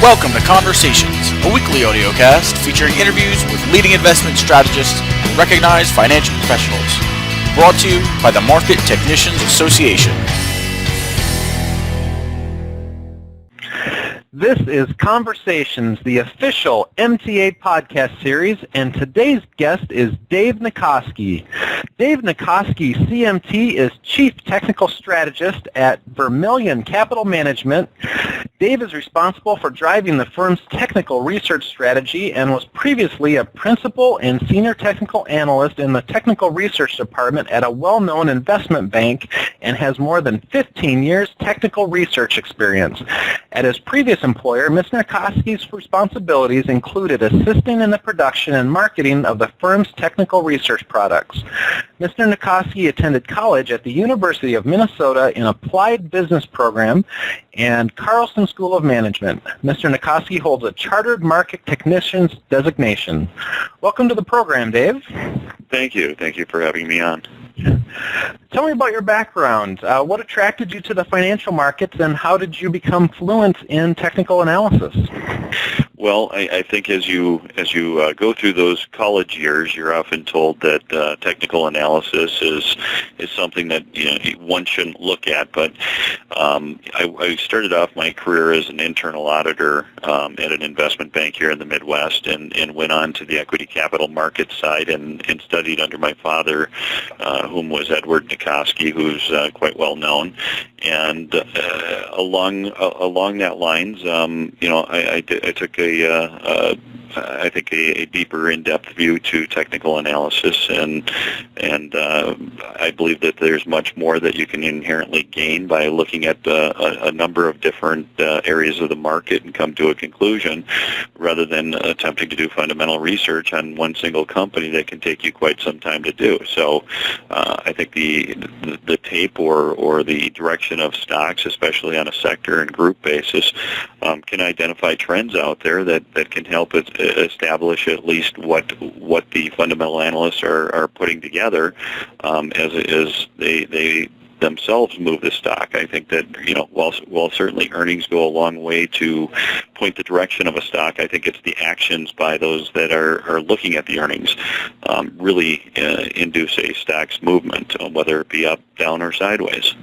Welcome to Conversations, a weekly audiocast featuring interviews with leading investment strategists and recognized financial professionals. Brought to you by the Market Technicians Association. This is Conversations, the official MTA podcast series, and today's guest is Dave Nicoski. Dave Nicoski, CMT, is Chief Technical Strategist at Vermilion Capital Management. Dave is responsible for driving the firm's technical research strategy and was previously a principal and senior technical analyst in the technical research department at a well-known investment bank and has more than 15 years technical research experience. At his previous employer, Mr. Nicoski's responsibilities included assisting in the production and marketing of the firm's technical research products. Mr. Nicoski attended college at the University of Minnesota in Applied Business Program and Carlson School of Management. Mr. Nicoski holds a Chartered Market Technician's designation. Welcome to the program, Dave. Thank you. Thank you for having me on. Tell me about your background. What attracted you to the financial markets, and how did you become fluent in technical analysis? Well, I think as you go through those college years, you're often told that technical analysis is something that one shouldn't look at. But I started off my career as an internal auditor at an investment bank here in the Midwest, and went on to the equity capital market side and studied under my father, whom was Edward Nicoski, who's quite well known. And along that lines, I took I think a deeper, in-depth view to technical analysis, and I believe that there's much more that you can inherently gain by looking at a number of different areas of the market and come to a conclusion, rather than attempting to do fundamental research on one single company that can take you quite some time to do. So I think the tape or the direction of stocks, especially on a sector and group basis, can identify trends out there that can help establish at least what the fundamental analysts are putting together as they themselves move the stock. I think that while certainly earnings go a long way to point the direction of a stock, I think it's the actions by those that are looking at the earnings really induce a stock's movement, whether it be up, down, or sideways.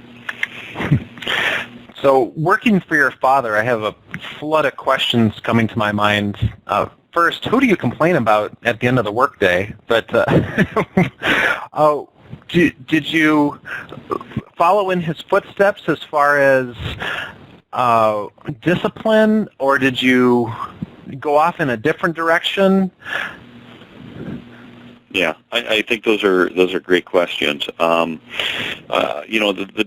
So, working for your father, I have a flood of questions coming to my mind. First, who do you complain about at the end of the workday? But did you follow in his footsteps as far as discipline, or did you go off in a different direction? Yeah, I think those are great questions. The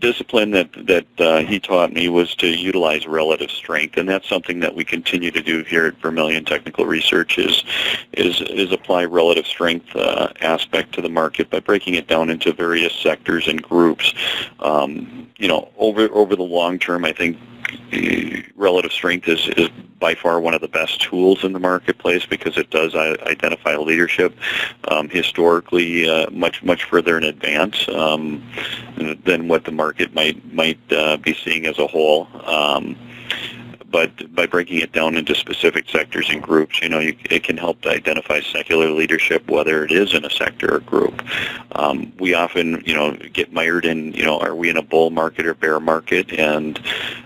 discipline that he taught me was to utilize relative strength, and that's something that we continue to do here at Vermilion Technical Research is apply relative strength aspect to the market by breaking it down into various sectors and groups. Over the long term, I think relative strength is by far one of the best tools in the marketplace, because it does identify leadership historically much further in advance than what the market might be seeing as a whole. But by breaking it down into specific sectors and groups, it can help to identify secular leadership, whether it is in a sector or group. We often, get mired in, are we in a bull market or bear market? And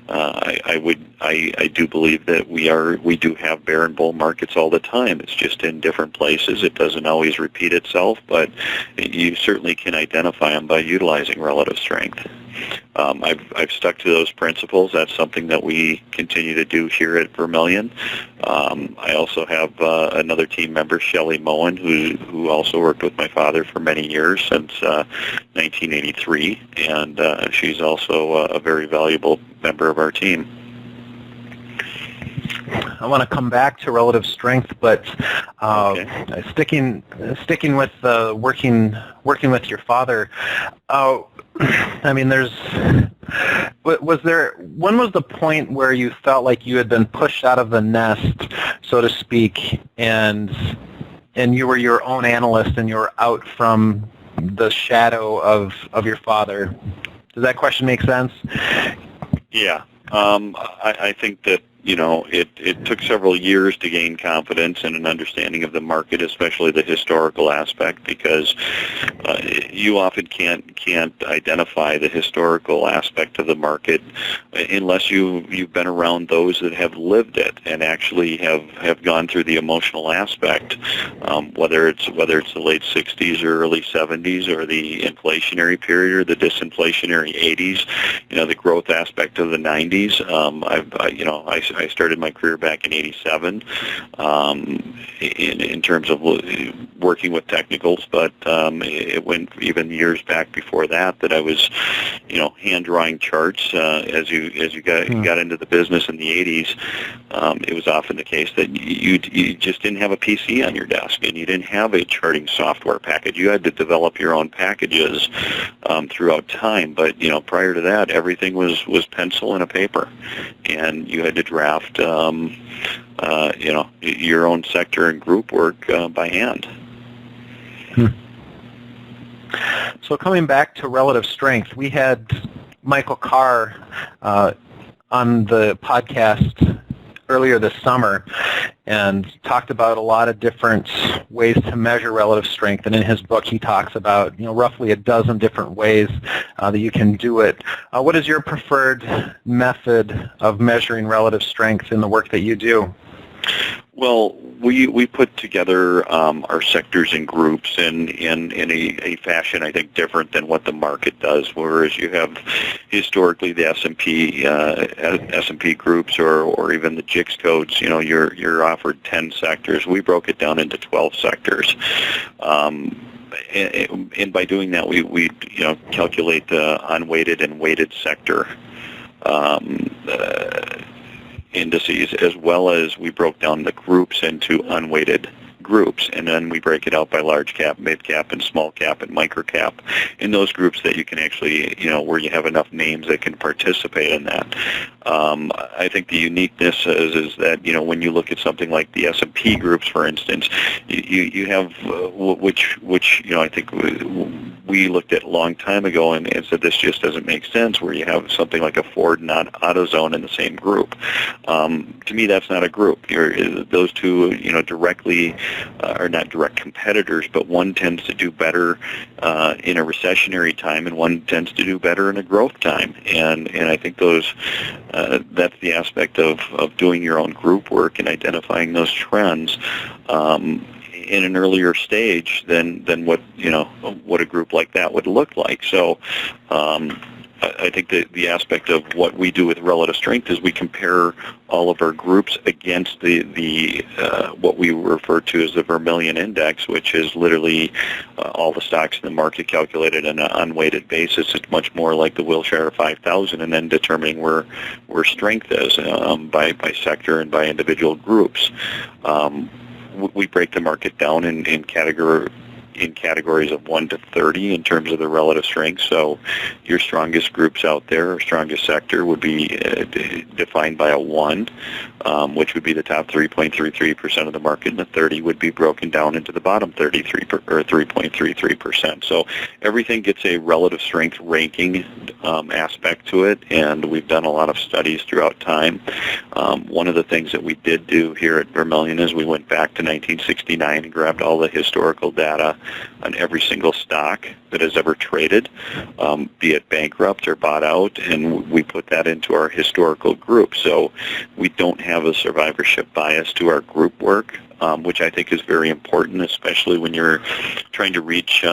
I do believe that we do have bear and bull markets all the time. It's just in different places. It doesn't always repeat itself, but you certainly can identify them by utilizing relative strength. I've stuck to those principles. That's something that we continue to do here at Vermilion. I also have another team member, Shelley Moen, who also worked with my father for many years, since 1983, and she's also a very valuable member of our team. I want to come back to relative strength, but Okay. sticking with working with your father. When was the point where you felt like you had been pushed out of the nest, so to speak, and you were your own analyst and you were out from the shadow of your father? Does that question make sense? Yeah. I think that it took several years to gain confidence and an understanding of the market, especially the historical aspect, because you often can't identify the historical aspect of the market unless you've been around those that have lived it and actually have gone through the emotional aspect, whether it's the late 60s or early 70s or the inflationary period or the disinflationary 80s, the growth aspect of the 90s. I started my career back in '87 in terms of working with technicals, but it went even years back before that I was, hand drawing charts. As you got into the business in the '80s, it was often the case that you just didn't have a PC on your desk and you didn't have a charting software package. You had to develop your own packages throughout time, but prior to that, everything was pencil and a paper, and you had to draft your own sector and group work by hand. So coming back to relative strength, we had Michael Carr on the podcast earlier this summer and talked about a lot of different ways to measure relative strength. And in his book, he talks about roughly a dozen different ways that you can do it. What is your preferred method of measuring relative strength in the work that you do? Well, we put together our sectors and groups in a fashion, I think, different than what the market does. Whereas you have historically the S&P groups or even the GICS codes, you're offered 10 sectors. We broke it down into 12 sectors. And by doing that, we calculate the unweighted and weighted sector indices, as well as we broke down the groups into unweighted groups, and then we break it out by large cap, mid cap, and small cap, and micro cap in those groups that you can actually, where you have enough names that can participate in that. I think the uniqueness is that, when you look at something like the S&P groups, for instance, you have, which I think we looked at a long time ago and said this just doesn't make sense, where you have something like a Ford and AutoZone in the same group. To me, that's not a group. Those two, directly are not direct competitors, but one tends to do better in a recessionary time, and one tends to do better in a growth time. And I think that's the aspect of doing your own group work and identifying those trends in an earlier stage than what a group like that would look like. So I think that the aspect of what we do with relative strength is we compare all of our groups against the what we refer to as the Vermilion Index, which is literally all the stocks in the market calculated on an unweighted basis. It's much more like the Wilshire 5000, and then determining where strength is by sector and by individual groups. We break the market down in categories of 1 to 30 in terms of the relative strength. So your strongest groups out there, or strongest sector, would be defined by a 1, which would be the top 3.33% of the market, and the 30 would be broken down into the bottom 3.33%. So everything gets a relative strength ranking aspect to it, and we've done a lot of studies throughout time. One of the things that we did do here at Vermilion is we went back to 1969 and grabbed all the historical data on every single stock that has ever traded, be it bankrupt or bought out, and we put that into our historical group. So we don't have a survivorship bias to our group work, which I think is very important, especially when you're trying to reach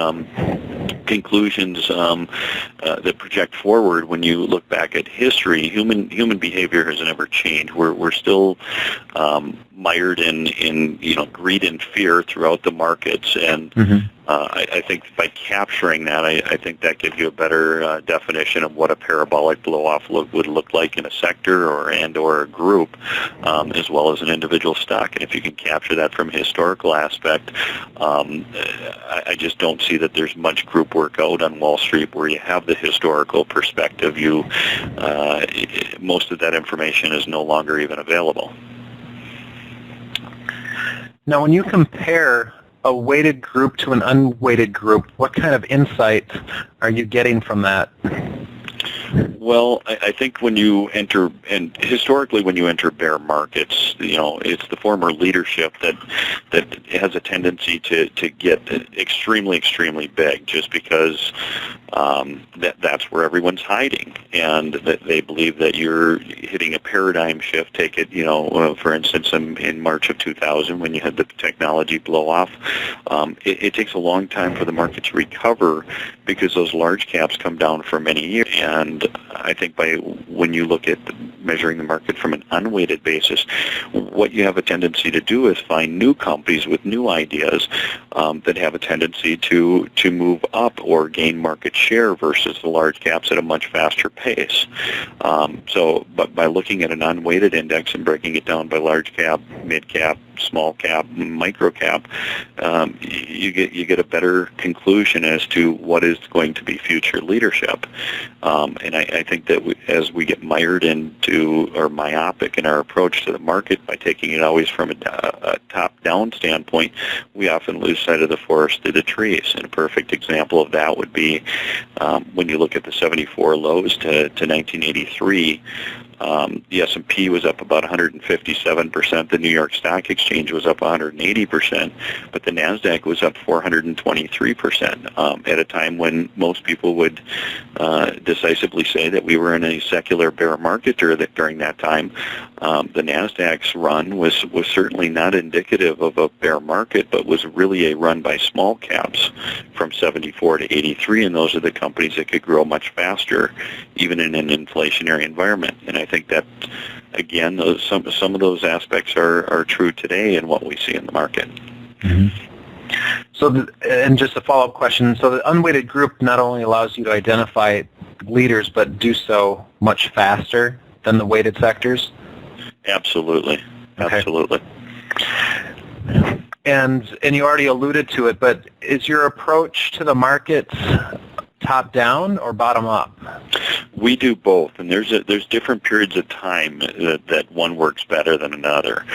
conclusions that project forward. When you look back at history, human behavior has never changed. We're still mired in greed and fear throughout the markets, and I think by capturing that, I think that gives you a better definition of what a parabolic blow-off would look like in a sector or a group, as well as an individual stock. And if you can capture that from a historical aspect, I just don't see that there's much group work out on Wall Street where you have the historical perspective. Most of that information is no longer even available. Now, when you compare a weighted group to an unweighted group, what kind of insight are you getting from that? Well, I think when you enter, and historically when you enter bear markets, it's the former leadership that has a tendency to get extremely, extremely big, just because that's where everyone's hiding, and that they believe that you're hitting a paradigm shift. Take it, for instance, in March of 2000 when you had the technology blow off. It takes a long time for the market to recover because those large caps come down for many years. And I think when you look at measuring the market from an unweighted basis, what you have a tendency to do is find new companies with new ideas that have a tendency to move up or gain market share versus the large caps at a much faster pace. But by looking at an unweighted index and breaking it down by large cap, mid cap, small cap, micro cap, you get a better conclusion as to what is going to be future leadership. And I think that as we get mired into, or myopic in our approach to the market by taking it always from a top-down standpoint, we often lose sight of the forest through the trees. And a perfect example of that would be when you look at the 74 lows to 1983. The S&P was up about 157%. The New York Stock Exchange was up 180%, but the NASDAQ was up 423% at a time when most people would decisively say that we were in a secular bear market during that time. The NASDAQ's run was certainly not indicative of a bear market, but was really a run by small caps from 74 to 83, and those are the companies that could grow much faster, even in an inflationary environment. And I think that, again, some of those aspects are true today in what we see in the market. Mm-hmm. So, and just a follow-up question, so the unweighted group not only allows you to identify leaders, but do so much faster than the weighted sectors? Absolutely. Okay. Absolutely. And you already alluded to it, but is your approach to the markets top-down or bottom-up? We do both, and there's different periods of time that one works better than another.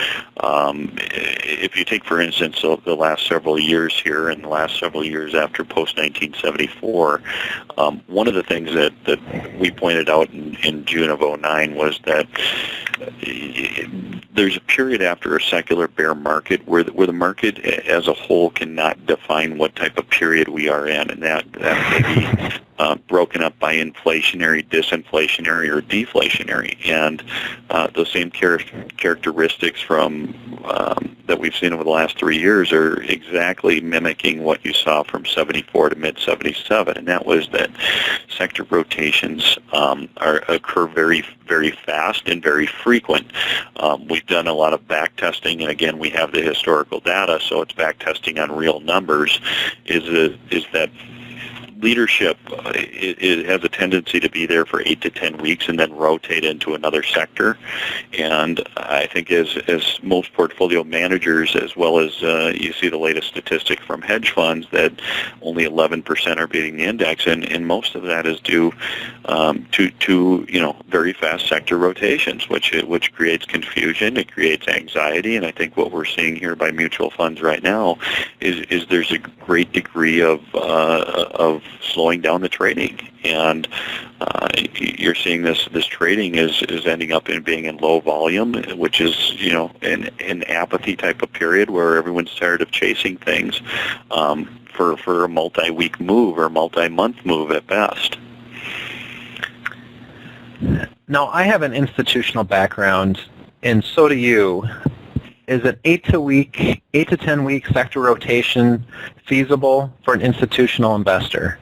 If you take, for instance, the last several years here and the last several years after post-1974, one of the things that we pointed out in June of 2009 was that there's a period after a secular bear market where the market as a whole cannot define what type of period we are in, and that may be broken up by inflationary, disinflationary, or deflationary. And those same characteristics from that we've seen over the last 3 years are exactly mimicking what you saw from 74 to mid-77, and that was that sector rotations occur very, very fast and very frequent. We've done a lot of back testing, and again, we have the historical data, so it's back testing on real numbers, is that leadership it has a tendency to be there for 8 to 10 weeks and then rotate into another sector. And I think as most portfolio managers, as well as you see the latest statistic from hedge funds, that only 11% are beating the index, and most of that is due to very fast sector rotations, which creates confusion, it creates anxiety, and I think what we're seeing here by mutual funds right now is there's a great degree of slowing down the trading, and you're seeing this trading is ending up in being in low volume, which is an apathy type of period where everyone's tired of chasing things for a multi-week move or multi-month move at best. Now, I have an institutional background, and so do you. Is an 8 to 10 week sector rotation feasible for an institutional investor?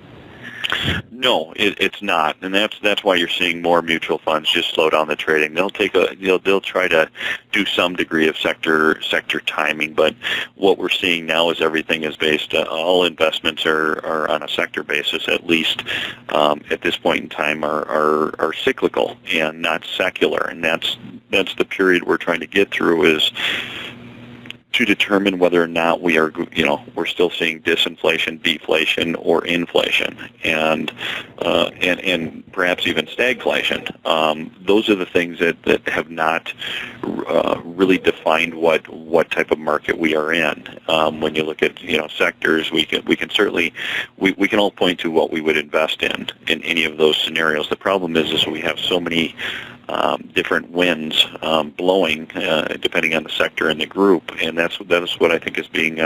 No, it's not, and that's why you're seeing more mutual funds just slow down the trading. They'll try to do some degree of sector timing, but what we're seeing now is everything is based. All investments are on a sector basis, at least at this point in time, are cyclical and not secular, and that's the period we're trying to get through, is to determine whether or not we're still seeing disinflation, deflation, or inflation, and perhaps even stagflation. Those are the things that have not really defined what type of market we are in. When you look at sectors, we can certainly we can all point to what we would invest in any of those scenarios. The problem is we have so many different winds blowing depending on the sector and the group, and that is what I think is being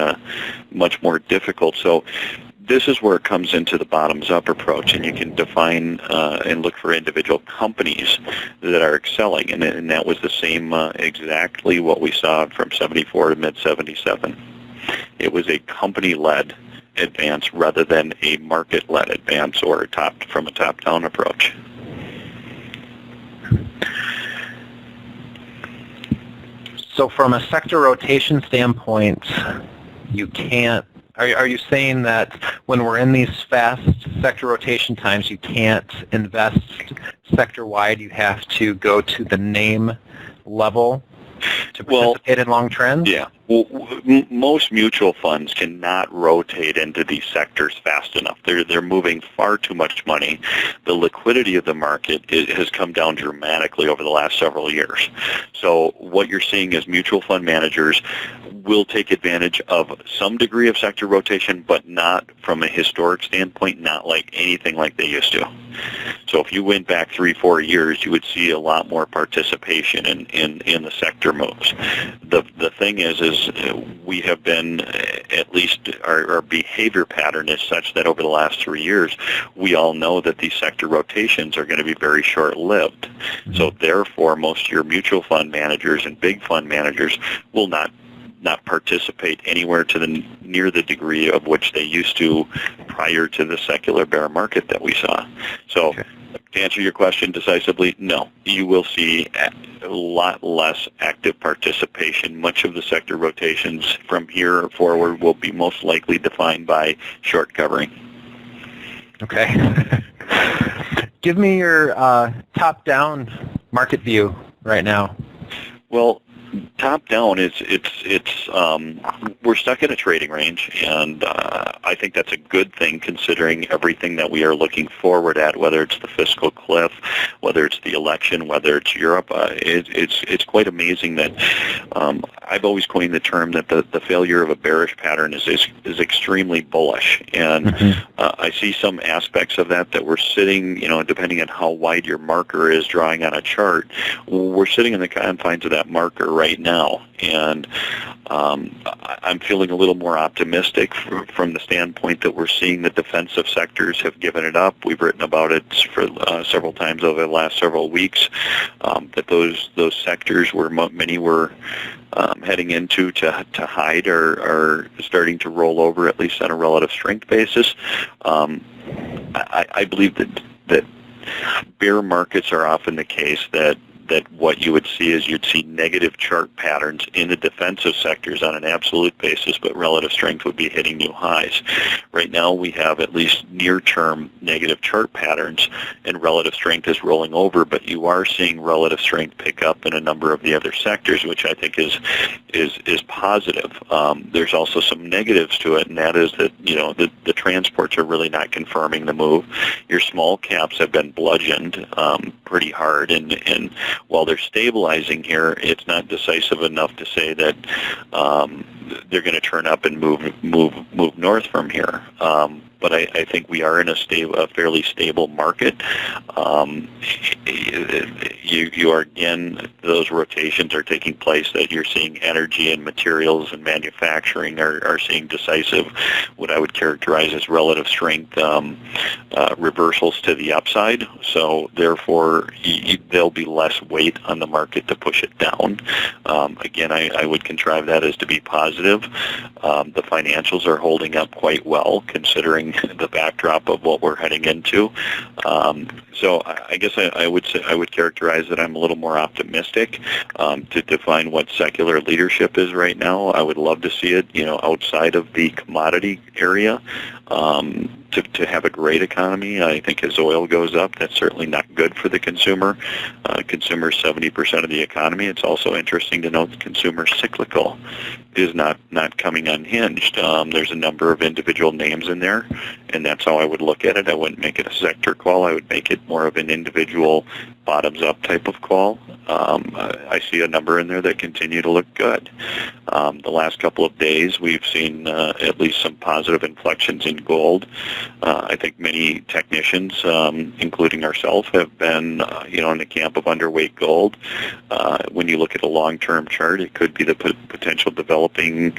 much more difficult. So this is where it comes into the bottoms-up approach, and you can define and look for individual companies that are excelling, and that was the same exactly what we saw from 74 to mid-77. It was a company-led advance rather than a market-led advance or from a top-down approach. So from a sector rotation standpoint, you can't, are you saying that when we're in these fast sector rotation times, you can't invest sector-wide, you have to go to the name level to participate in long trends? Yeah. Well, most mutual funds cannot rotate into these sectors fast enough. They're moving far too much money. The liquidity of the market has come down dramatically over the last several years. So what you're seeing is mutual fund managers will take advantage of some degree of sector rotation, but not from a historic standpoint, not like anything like they used to. So if you went back 3-4 years, you would see a lot more participation in the sector moves. The thing is we have been, at least our behavior pattern is such that over the last 3 years, we all know that these sector rotations are going to be very short-lived. Mm-hmm. So therefore, most of your mutual fund managers and big fund managers will not participate anywhere to near the degree of which they used to prior to the secular bear market that we saw. So okay. To answer your question decisively, no. You will see a lot less active participation. Much of the sector rotations from here forward will be most likely defined by short covering. Okay. Give me your top-down market view right now. Well, top down we're stuck in a trading range, and I think that's a good thing considering everything that we are looking forward at, whether it's the fiscal cliff, whether it's the election, whether it's Europe. It's quite amazing that I've always coined the term that the failure of a bearish pattern is extremely bullish, and mm-hmm. I see some aspects of that we're sitting, depending on how wide your marker is drawing on a chart, we're sitting in the confines of that marker right now, and I'm feeling a little more optimistic from the standpoint that we're seeing the defensive sectors have given it up. We've written about it for several times over the last several weeks, that those sectors where many were heading into to hide are starting to roll over, at least on a relative strength basis. I believe that bear markets are often the case that what you would see is you'd see negative chart patterns in the defensive sectors on an absolute basis, but relative strength would be hitting new highs. Right now we have at least near-term negative chart patterns, and relative strength is rolling over, but you are seeing relative strength pick up in a number of the other sectors, which I think is positive. There's also some negatives to it, and that is that the transports are really not confirming the move. Your small caps have been bludgeoned pretty hard, and while they're stabilizing here, it's not decisive enough to say that they're going to turn up and move north from here. But I think we are in a fairly stable market. You are, again, those rotations are taking place that you're seeing energy and materials and manufacturing are seeing decisive, what I would characterize as relative strength reversals to the upside. So therefore, there'll be less weight on the market to push it down. Again, I would contrive that as to be positive. The financials are holding up quite well considering the backdrop of what we're heading into. So I guess I would characterize that I'm a little more optimistic to define what secular leadership is right now. I would love to see it, outside of the commodity area. to have a great economy. I think as oil goes up, that's certainly not good for the consumer. Consumer is 70% of the economy. It's also interesting to note the consumer cyclical is not coming unhinged. There's a number of individual names in there, and that's how I would look at it. I wouldn't make it a sector call. I would make it more of an individual bottoms-up type of call. I see a number in there that continue to look good. The last couple of days, we've seen at least some positive inflections in gold. I think many technicians, including ourselves, have been, in the camp of underweight gold. When you look at a long-term chart, it could be the potential developing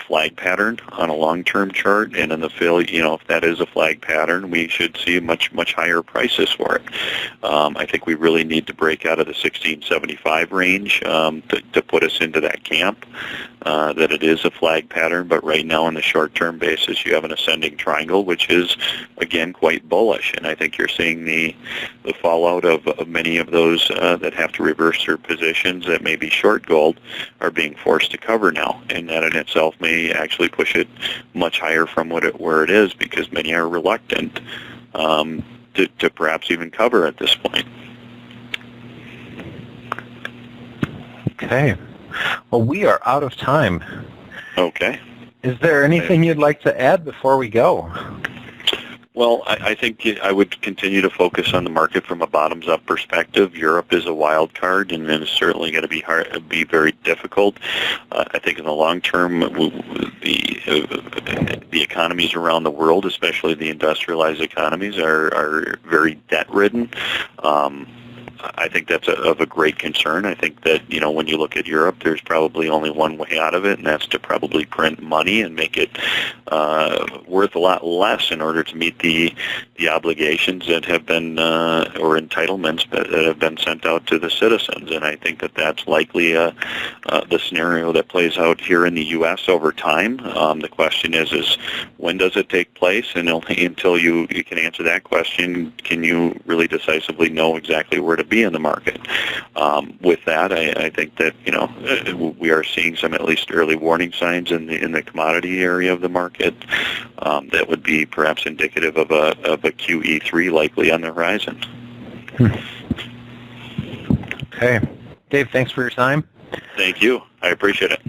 flag pattern on a long-term chart, and in the fill, if that is a flag pattern, we should see much higher prices for it. I think we really need to break out of the 1675 range to put us into that camp, that it is a flag pattern. But right now, on the short-term basis, you have an ascending triangle, which is again quite bullish, and I think you're seeing the fallout of many of those that have to reverse their positions that may be short gold are being forced to cover now, and that in itself may actually push it much higher from where it is, because many are reluctant to perhaps even cover at this point. Okay. Well, we are out of time. Okay. Is there anything you'd like to add before we go? Well, I think I would continue to focus on the market from a bottoms-up perspective. Europe is a wild card, and it's certainly going to be very difficult. I think in the long term, the economies around the world, especially the industrialized economies, are very debt-ridden. I think that's of a great concern. I think that, when you look at Europe, there's probably only one way out of it, and that's to probably print money and make it worth a lot less in order to meet the obligations that have been, or entitlements that have been sent out to the citizens. And I think that that's likely the scenario that plays out here in the U.S. over time. The question is when does it take place? And until you can answer that question, can you really decisively know exactly where to be in the market? With that, I think that we are seeing some at least early warning signs in the commodity area of the market that would be perhaps indicative of a QE3 likely on the horizon. Okay, Dave, thanks for your time. Thank you. I appreciate it.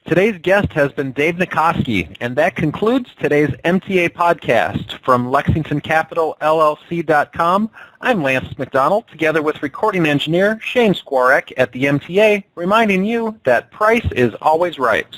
Today's guest has been Dave Nicoski, and that concludes today's MTA podcast. From LexingtonCapitalLLC.com, I'm Lance McDonald, together with recording engineer Shane Skwarek at the MTA, reminding you that price is always right.